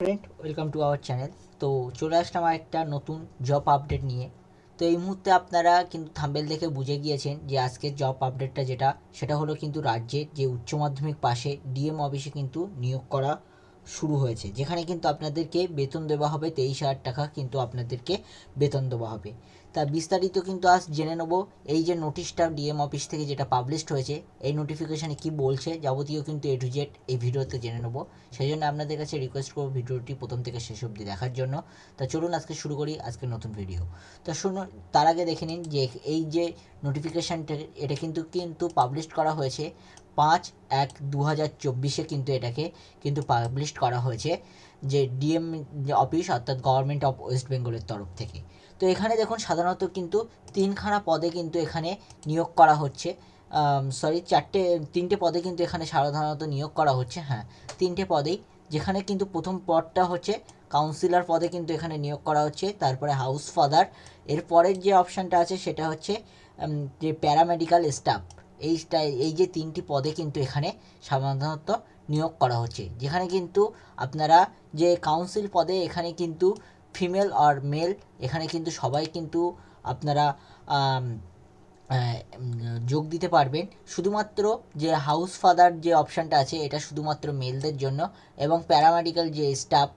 Friend, welcome to our channel. তো চলে আসলাম আর একটা নতুন জব আপডেট নিয়ে। তো এই মুহূর্তে আপনারা কিন্তু থাম্বেল দেখে বুঝে গিয়েছেন যে আজকের জব আপডেটটা সেটা হলো কিন্তু রাজ্যের যে উচ্চ মাধ্যমিক পাশে ডিএম অফিসে কিন্তু নিয়োগ করা শুরু হয়েছে, যেখানে কিন্তু আপনাদেরকে বেতন দেওয়া হবে 23,000 টাকা, কিন্তু আপনাদেরকে বেতন দেওয়া হবে। তা বিস্তারিত কিন্তু আজ জেনে নেবো। এই যে নোটিশটা ডিএম অফিস থেকে যেটা পাবলিশড হয়েছে, এই নোটিফিকেশানে কি বলছে যাবতীয় কিন্তু এ টু জেড এই ভিডিওতে জেনে নেবো। সেই জন্য আপনাদের কাছে রিকোয়েস্ট করবো ভিডিওটি প্রথম থেকে শেষ অবধি দেখার জন্য। তা চলুন আজকে শুরু করি আজকের নতুন ভিডিও। তো শুনুন, তার আগে দেখে নিন যে এই যে নোটিফিকেশানটা, এটা কিন্তু পাবলিশ করা হয়েছে 5/1/2024 কিন্তু এটাকে কিন্তু পাবলিশ করা হয়েছে যে ডিএম অফিস অর্থাৎ গভর্নমেন্ট অফ ওয়েস্ট বেঙ্গলের তরফ থেকে। তো এখানে দেখুন সাধারণত কিন্তু তিনখানা পদে কিন্তু এখানে নিয়োগ করা হচ্ছে। তিনটে পদে কিন্তু এখানে সাধারণত নিয়োগ করা হচ্ছে। হ্যাঁ, তিনটে পদেই, যেখানে কিন্তু প্রথম পদটা হচ্ছে কাউন্সিলর পদে কিন্তু এখানে নিয়োগ করা হচ্ছে। তারপরে হাউস ফাদার, এর পরের যে অপশানটা আছে সেটা হচ্ছে যে প্যারামেডিক্যাল স্টাফ। এই যে তিনটি পদে কিন্তু এখানে সাধারণত নিয়োগ করা হচ্ছে, যেখানে কিন্তু আপনারা যে কাউন্সিল পদে এখানে কিন্তু ফিমেল আর মেল এখানে কিন্তু সবাই কিন্তু আপনারা যোগ দিতে পারবেন। শুধুমাত্র যে হাউস ফাদার যে অপশানটা আছে এটা শুধুমাত্র মেলদের জন্য, এবং প্যারামেডিক্যাল যে স্টাফ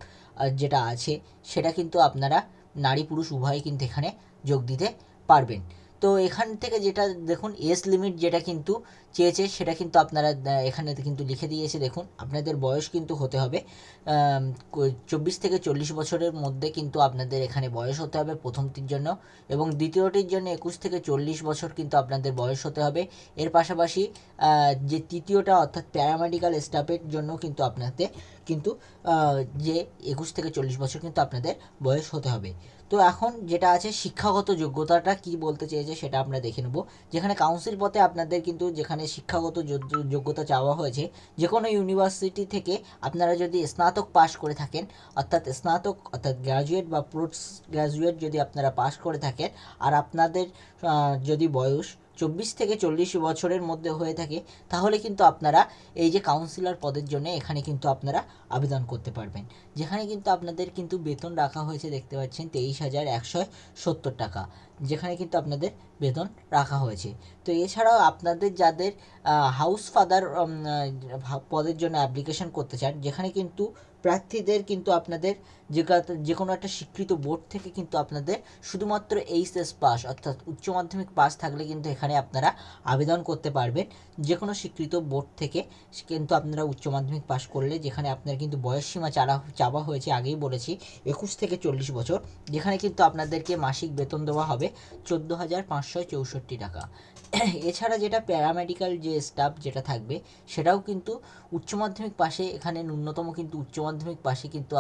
যেটা আছে সেটা কিন্তু আপনারা নারী পুরুষ উভয়ই কিন্তু এখানে যোগ দিতে পারবেন। তো এখান থেকে যেটা দেখুন এজ লিমিট যেটা কিন্তু চেয়েছে সেটা কিন্তু আপনারা এখানে কিন্তু লিখে দিয়েছে। দেখুন আপনাদের বয়স কিন্তু হতে হবে 24 থেকে 40 বছরের মধ্যে কিন্তু আপনাদের এখানে বয়স হতে হবে প্রথমটির জন্য, এবং দ্বিতীয়টির জন্য 21 থেকে 40 বছর কিন্তু আপনাদের বয়স হতে হবে। এর পাশাপাশি যে তৃতীয়টা অর্থাৎ প্যারামেডিক্যাল স্টাফের জন্য কিন্তু আপনাদের কিন্তু যে 21 থেকে 40 বছর কিন্তু আপনাদের বয়স হতে হবে। তো এখন যেটা আছে শিক্ষাগত যোগ্যতাটা কি বলতে চেয়েছে সেটা আমরা দেখে নেব। যেখানে কাউন্সিল পদে আপনাদের কিন্তু যেখানে শিক্ষাগত যোগ্যতা চাওয়া হয়েছে, যে কোনো ইউনিভার্সিটি থেকে আপনারা যদি স্নাতক পাশ করে থাকেন, অর্থাৎ গ্র্যাজুয়েট বা পোস্ট গ্র্যাজুয়েট যদি আপনারা পাশ করে থাকেন, আর আপনাদের যদি বয়স 24 থেকে 40 বছরের মধ্যে হয়ে থাকে, তাহলে কিন্তু আপনারা এই যে কাউন্সিলর পদের জন্য এখানে কিন্তু আপনারা আবেদন করতে পারবেন। যেখানে কিন্তু আপনাদের কিন্তু বেতন রাখা হয়েছে, দেখতে পাচ্ছেন 23,170 টাকা, যেখানে কিন্তু আপনাদের বেতন রাখা হয়েছে। তো এছাড়াও আপনাদের যাদের হাউস ফাদার পদের জন্য অ্যাপ্লিকেশন করতে চান, যেখানে কিন্তু প্রার্থীদের কিন্তু আপনাদের যে কোনো একটা স্বীকৃত বোর্ড থেকে কিন্তু আপনাদের শুধুমাত্র এইচএস পাস অর্থাৎ উচ্চ মাধ্যমিক পাস থাকলে কিন্তু এখানে আপনারা আবেদন করতে পারবেন। যে কোনো স্বীকৃত বোর্ড থেকে কিন্তু আপনারা উচ্চ মাধ্যমিক পাস করলে, যেখানে আপনার কিন্তু বয়সসীমা চাওয়া হয়েছে আগেই বলেছি 21 থেকে 40 বছর, যেখানে কিন্তু আপনাদেরকে মাসিক বেতন দেওয়া হবে 14,564 টাকা। এছাড়া যেটা প্যারামেডিক্যাল যে স্টাফ যেটা থাকবে সেটাও কিন্তু উচ্চ মাধ্যমিক পাশে, এখানে ন্যূনতম কিন্তু উচ্চ মাধ্যমিক পাশে কিন্তু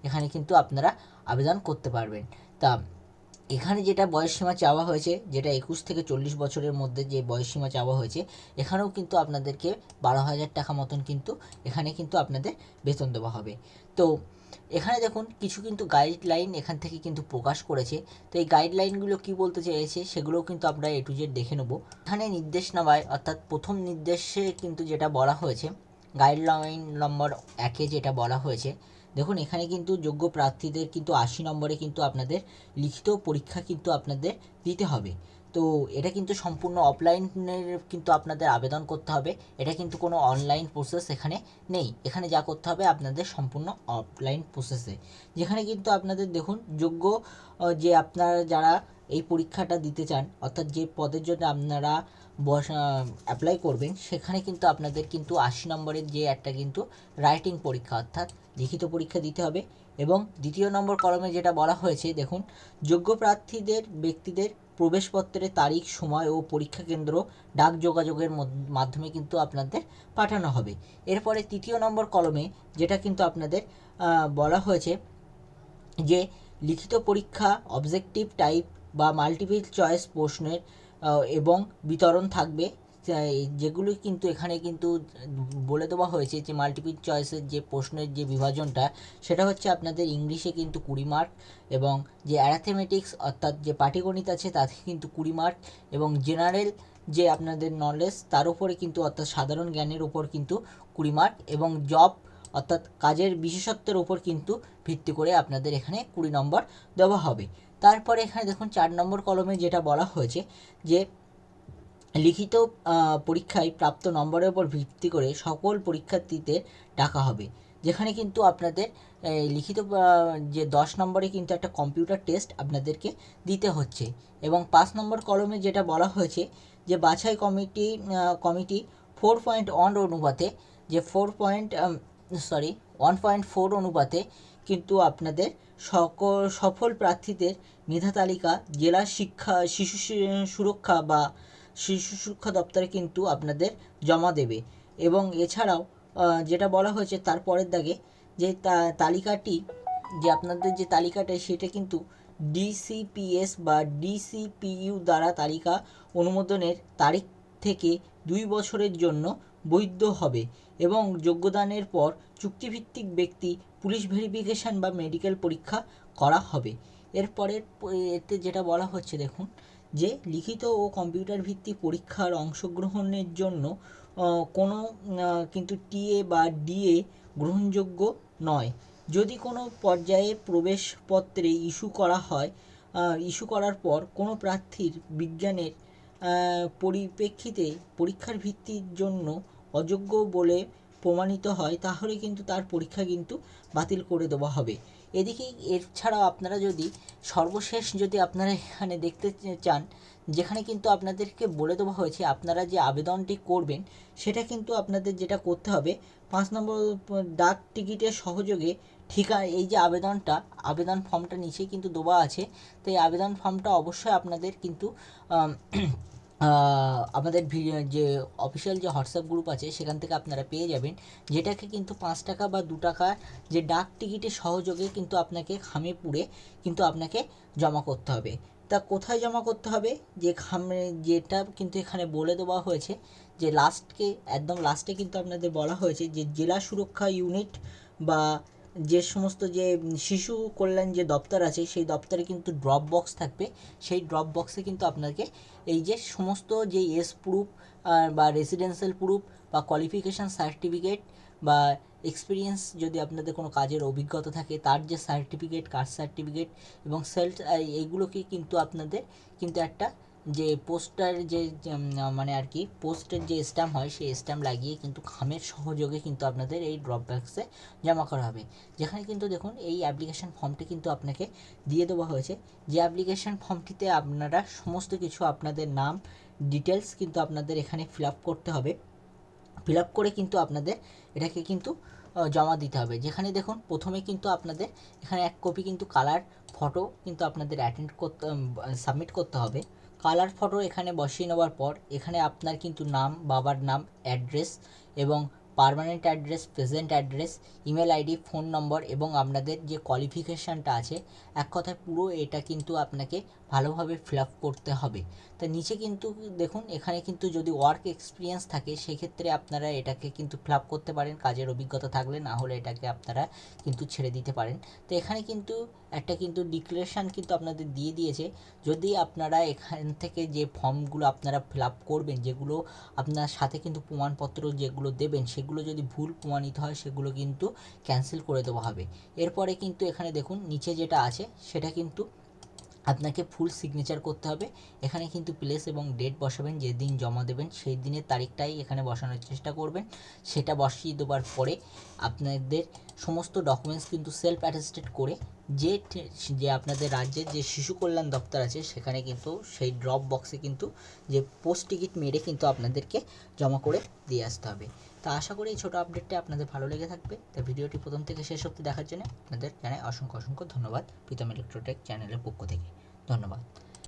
এখানে কিন্তু আপনারা আবেদন করতে পারবেন। তা এখানে যেটা বয়সসীমা চাওয়া হয়েছে, যেটা 21 থেকে 40 বছরের মধ্যে যে বয়সসীমা চাওয়া হয়েছে, এখানেও কিন্তু আপনাদেরকে 12,000 টাকা মতন কিন্তু এখানে কিন্তু আপনাদের বেতন দেওয়া হবে। তো এখানে দেখুন কিছু কিন্তু গাইডলাইন এখান থেকে কিন্তু প্রকাশ করেছে। তো এই গাইডলাইনগুলো কি বলতে চেয়েছে সেগুলোও কিন্তু আমরা এ টু জেড দেখে নেব। এখানে নির্দেশনামায় অর্থাৎ প্রথম নির্দেশে কিন্তু যেটা বলা হয়েছে, গাইডলাইন নম্বর 1-এ যেটা বলা হয়েছে, দেখুন এখানে কিন্তু যোগ্য প্রার্থীদের কিন্তু 80 নম্বরে কিন্তু আপনাদের লিখিত পরীক্ষা কিন্তু আপনাদের দিতে হবে। তো এটা কিন্তু সম্পূর্ণ অফলাইনের কিন্তু আপনাদের আবেদন করতে হবে। এটা কিন্তু কোনো অনলাইন প্রসেস এখানে নেই। এখানে যা করতে হবে আপনাদের সম্পূর্ণ অফলাইন প্রসেসে, যেখানে কিন্তু আপনাদের দেখুন যোগ্য যে আপনারা যারা এই পরীক্ষাটা দিতে চান, অর্থাৎ যে পদের জন্য আপনারা অ্যাপ্লাই করবেন, সেখানে কিন্তু আপনাদের কিন্তু 80 নম্বরের যে একটা কিন্তু রাইটিং পরীক্ষা অর্থাৎ লিখিত পরীক্ষা দিতে হবে। এবং দ্বিতীয় নম্বর কলমে যেটা বলা হয়েছে, দেখুন যোগ্য প্রার্থীদের ব্যক্তিদের প্রবেশপত্রের তারিখ, সময় ও পরীক্ষা কেন্দ্র ডাক যোগাযোগের মাধ্যমে কিন্তু আপনাদের পাঠানো হবে। এরপরে তৃতীয় নম্বর কলমে যেটা কিন্তু আপনাদের বলা হয়েছে যে লিখিত পরীক্ষা অবজেক্টিভ টাইপ বা মাল্টিপল চয়েস প্রশ্নের এবং বিতরণ থাকবে, যেগুলি কিন্তু এখানে কিন্তু বলে দেওয়া হয়েছে যে মাল্টিপল চয়েসের যে প্রশ্নের যে বিভাজনটা, সেটা হচ্ছে আপনাদের ইংলিশে কিন্তু 20 মার্ক, এবং যে অ্যারিথমেটিক্স অর্থাৎ যে পাটিগণিত আছে তাতে কিন্তু 20 মার্ক, এবং জেনারেল যে আপনাদের নলেজ তার উপরে কিন্তু অর্থাৎ সাধারণ জ্ঞানের উপর কিন্তু 20 মার্ক, এবং জব অর্থাৎ কাজের বিশেষত্বের ওপর কিন্তু ভিত্তি করে আপনাদের এখানে 20 নম্বর দেওয়া হবে। তারপরে এখানে দেখুন 4 নম্বর কলমে যেটা বলা হয়েছে যে লিখিত পরীক্ষায় প্রাপ্ত নম্বরের উপর ভিত্তি করে সকল পরীক্ষার্থীদের ডাকা হবে, যেখানে কিন্তু আপনাদের লিখিত যে 10 নম্বরে কিন্তু একটা কম্পিউটার টেস্ট আপনাদেরকে দিতে হচ্ছে। এবং 5 নম্বর কলমে যেটা বলা হয়েছে যে বাছাই কমিটি 4.1 অনুপাতে যে 1.4 অনুপাতে কিন্তু আপনাদের সফল প্রার্থীদের মেধা তালিকা জেলা শিশু সুরক্ষা বা শিশু সুরক্ষা দপ্তরে কিন্তু আপনাদের জমা দেবে। এবং এছাড়াও যেটা বলা হয়েছে তার পরের দাগে যে তালিকাটি যে আপনাদের যে তালিকাটা সেটা কিন্তু ডিসিপিএস বা ডিসিপিইউ দ্বারা তালিকা অনুমোদনের তারিখ থেকে 2 বছরের জন্য বৈধ হবে এবং যোগ্যদানের পর চুক্তিভিত্তিক ব্যক্তি পুলিশ ভেরিফিকেশান বা মেডিকেল পরীক্ষা করা হবে। এরপরের এতে যেটা বলা হচ্ছে দেখুন যে লিখিত ও কম্পিউটার ভিত্তিক পরীক্ষার অংশগ্রহণের জন্য কোনো কিন্তু টিএ বা ডিএ গ্রহণযোগ্য নয়। যদি কোনো পর্যায়ে প্রবেশপত্রে ইস্যু করার পর কোনো প্রার্থীর বিজ্ঞানের পরিপ্রেক্ষিতে পরীক্ষার ভিত্তির জন্য অযোগ্য বলে প্রমাণিত হয়, তাহলে কিন্তু তার পরীক্ষা কিন্তু বাতিল করে দেওয়া হবে। এদিকে এছাড়াও আপনারা যদি সর্বশেষ যদি আপনারা এখানে দেখতে চান, যেখানে কিন্তু আপনাদেরকে বলে দেওয়া হয়েছে আপনারা যে আবেদনটি করবেন সেটা কিন্তু আপনাদের যেটা করতে হবে 5 নম্বর ডাক টিকিটের সহযোগে এই যে আবেদন ফর্মটা নিচেই কিন্তু দেওয়া আছে। তো এই আবেদন ফর্মটা অবশ্যই আপনাদের কিন্তু আমাদের যে অফিসিয়াল যে হোয়াটসঅ্যাপ গ্রুপ আছে সেখান থেকে আপনারা পেয়ে যাবেন, যেটাকে কিন্তু 5 টাকা বা 2 টাকার যে ডাক টিকিটের সহযোগে কিন্তু আপনাকে খামে পুরে কিন্তু আপনাকে জমা করতে হবে। তা কোথায় জমা করতে হবে যে যেটা কিন্তু এখানে বলে দেওয়া হয়েছে যে একদম লাস্টে কিন্তু আপনাদের বলা হয়েছে যে জেলা সুরক্ষা ইউনিট বা যে সমস্ত যে শিশু কল্যাণ যে দপ্তর আছে সেই দপ্তরে কিন্তু ড্রপ বক্স থাকবে। সেই ড্রপ বক্সে কিন্তু আপনাকে এই যে সমস্ত যে প্রুফ বা রেসিডেন্সিয়াল প্রুফ বা কোয়ালিফিকেশান সার্টিফিকেট বা এক্সপিরিয়েন্স যদি আপনাদের কোনো কাজের অভিজ্ঞতা থাকে তার যে সার্টিফিকেট, কাস্ট সার্টিফিকেট এবং এইগুলোকে কিন্তু আপনাদের কিন্তু একটা যে পোস্টের যে স্ট্যাম্প হয় সেই স্ট্যাম্প লাগিয়ে কিন্তু খামের সহযোগে কিন্তু আপনাদের এই ড্রপ বক্সে জমা করা হবে। যেখানে কিন্তু দেখুন এই অ্যাপ্লিকেশন ফর্মটি কিন্তু আপনাকে দিয়ে দেওয়া হয়েছে, যে অ্যাপ্লিকেশন ফর্মটিতে আপনারা সমস্ত কিছু আপনাদের নাম ডিটেলস কিন্তু আপনাদের এখানে ফিল আপ করতে হবে। ফিল আপ করে কিন্তু আপনাদের এটাকে কিন্তু জমা দিতে হবে। যেখানে দেখুন প্রথমে কিন্তু আপনাদের এখানে 1 কপি কিন্তু কালার ফটো কিন্তু আপনাদের সাবমিট করতে হবে। কালার ফটো এখানে বসিয়ে নেওয়ার পর এখানে আপনার কিন্তু নাম, বাবার নাম, অ্যাড্রেস এবং permanent address, present address, email ID, phone নম্বর এবং আপনাদের যে কোয়ালিফিকেশানটা আছে, এক কথায় পুরো এটা কিন্তু আপনাকে ভালোভাবে ফিল আপ করতে হবে। তা নিচে কিন্তু দেখুন এখানে কিন্তু যদি ওয়ার্ক এক্সপিরিয়েন্স থাকে সেক্ষেত্রে আপনারা এটাকে কিন্তু ফিল আপ করতে পারেন কাজের অভিজ্ঞতা থাকলে, না হলে এটাকে আপনারা কিন্তু ছেড়ে দিতে পারেন। তো এখানে কিন্তু একটা কিন্তু ডিক্লারেশান কিন্তু আপনাদের দিয়ে দিয়েছে, যদি আপনারা এখান থেকে যে ফর্মগুলো আপনারা ফিল আপ করবেন, যেগুলো আপনার সাথে কিন্তু প্রমাণপত্র যেগুলো দেবেন সেগুলো যদি ভুল প্রমাণিত হয় সেগুলো কিন্তু ক্যান্সেল করে দেওয়া হবে। এরপরে কিন্তু এখানে দেখুন নিচে যেটা আছে সেটা কিন্তু আপনাকে ফুল সিগনেচার করতে হবে। এখানে কিন্তু প্লেস এবং ডেট বসাবেন, যেদিন জমা দেবেন সেই দিনের তারিখটাই এখানে বসানোর চেষ্টা করবেন। সেটা বসিয়ে দেওয়ার পরে আপনাদের সমস্ত ডকুমেন্টস কিন্তু সেলফ অ্যাটেস্টেড করে যে আপনাদের রাজ্যের যে শিশু কল্যাণ দপ্তর আছে সেখানে কিন্তু সেই ড্রপ বক্সে কিন্তু যে পোস্ট টিকিট মেরে কিন্তু আপনাদেরকে জমা করে দিয়ে আসতে হবে। তা আশা করি এই ছোটো আপডেটটা আপনাদের ভালো লেগে থাকবে। তা ভিডিওটি প্রথম থেকে শেষ অবধি দেখার জন্য আপনাদের জানাই অসংখ্য ধন্যবাদ প্রীতম ইলেকট্রোটেক চ্যানেলের পক্ষ থেকে। ধন্যবাদ।